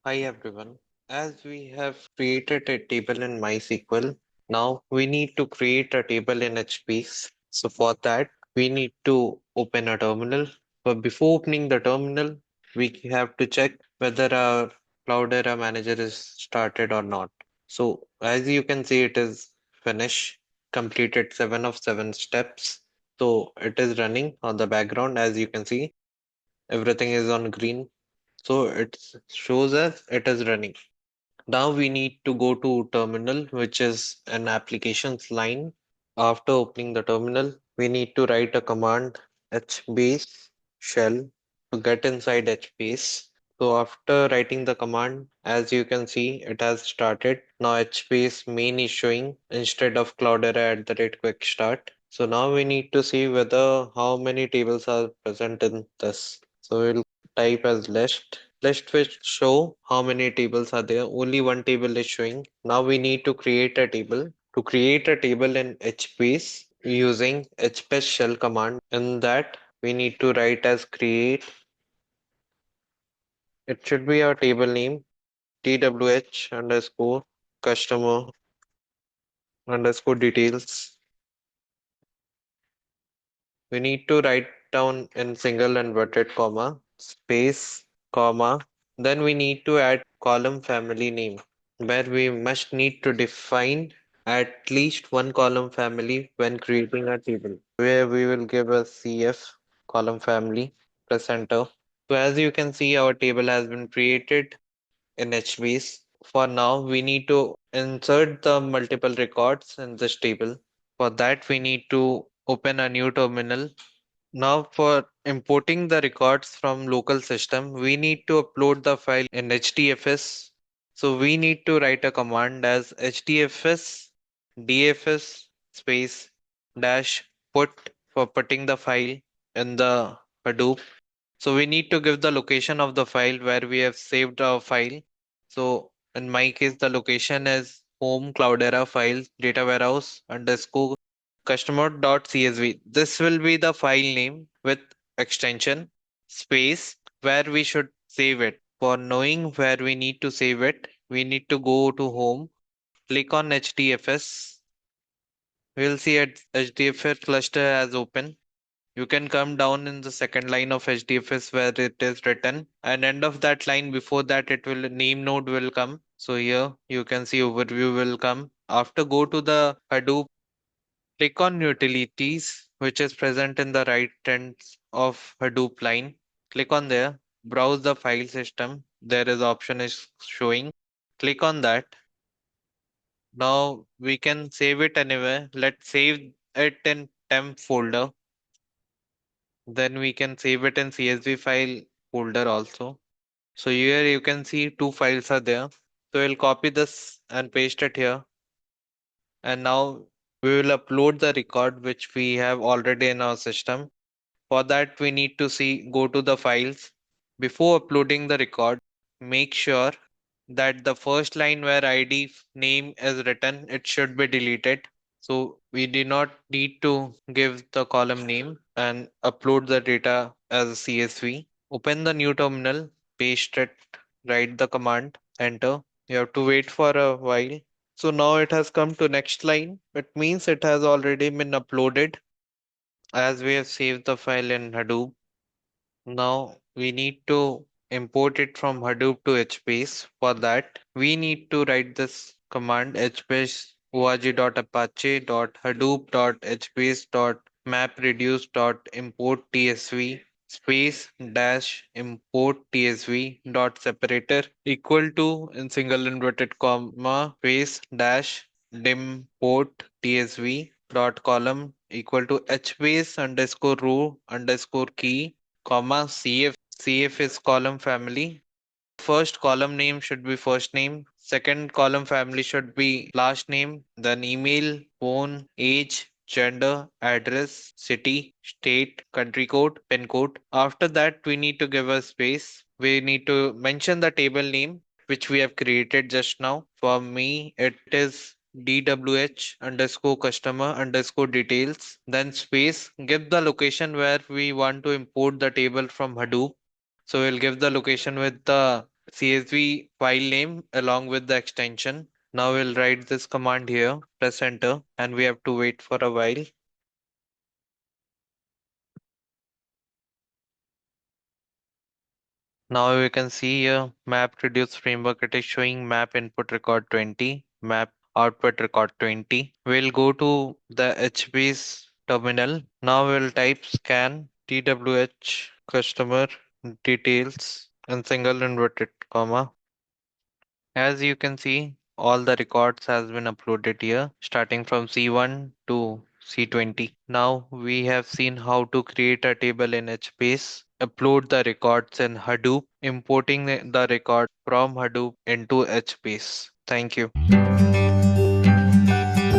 Hi everyone. As we have created a table in MySQL, now we need to create a table in HBase. So for that, we need to open a terminal. But before opening the terminal, we have to check whether our Cloudera manager is started or not. So as you can see, it is finished, completed 7 of 7 steps. So it is running on the background. As you can see, everything is on green, so it shows us it is running. Now we need to go to terminal, which is an applications line. After opening the terminal, we need to write a command hbase shell to get inside hbase. So after writing the command, as you can see, it has started. Now hbase main is showing instead of Cloudera at the rate quick start. So now we need to see whether how many tables are present in this. So we'll type as list. List will show how many tables are there. Only one table is showing. Now we need to create a table. To create a table in HBase using hbase shell command. In that we need to write as create. It should be our table name twh underscore customer underscore details. We need to write down in single inverted comma space comma. Then we need to add column family name where we must need to define at least one column family when creating a table where we will give a CF column family, press enter. So as you can see, our table has been created in HBase. For now, we need to insert the multiple records in this table. For that, we need to open a new terminal. Now, for importing the records from local system, we need to upload the file in HDFS. So we need to write a command as HDFS DFS space dash put for putting the file in the Hadoop. So we need to give the location of the file where we have saved our file. So in my case, the location is home Cloudera files data warehouse underscore customer.csv. This will be the file name with extension space where we should save it. For knowing where we need to save it, we need to go to home, click on HDFS. We'll see HDFS cluster as open. You can come down in the second line of HDFS where it is written, and end of that line before that it will name node will come. So here you can see overview will come. After go to the Hadoop, click on utilities, which is present in the right end of Hadoop line. Click on there, browse the file system. There is option is showing. Click on that. Now we can save it anywhere. Let's save it in temp folder. Then we can save it in CSV file folder also. So here you can see two files are there. So we'll copy this and paste it here. And now we will upload the record which we have already in our system. For that we need to go to the files. Before uploading the record, make sure that the first line where ID name is written, it should be deleted. So we do not need to give the column name and upload the data as a CSV. Open the new terminal, paste it, write the command, enter. You have to wait for a while. So now it has come to next line. It means it has already been uploaded as we have saved the file in Hadoop. Now we need to import it from Hadoop to HBase. For that, we need to write this command hbase org.apache.hadoop.hbase.mapreduce.import tsv space dash import tsv dot separator equal to in single inverted comma space dash dimport tsv dot column equal to hbase underscore row underscore key comma CF. CF is column family. First column name should be first name. Second column family should be last name, then email, phone, age, gender, address, city, state, country code, pin code. After that, we need to give a space. We need to mention the table name which we have created just now. For me, it is DWH underscore customer underscore details, then space, give the location where we want to import the table from Hadoop. So we'll give the location with the CSV file name along with the extension. Now we'll write this command here, press enter, and we have to wait for a while. Now we can see here map reduce framework. It is showing map input record 20, map output record 20. We'll go to the HBase terminal. Now we'll type scan TWH customer details and single inverted comma. As you can see, all the records has been uploaded here, starting from C1 to C20. Now we have seen how to create a table in HBase, upload the records in Hadoop, importing the record from Hadoop into HBase. Thank you.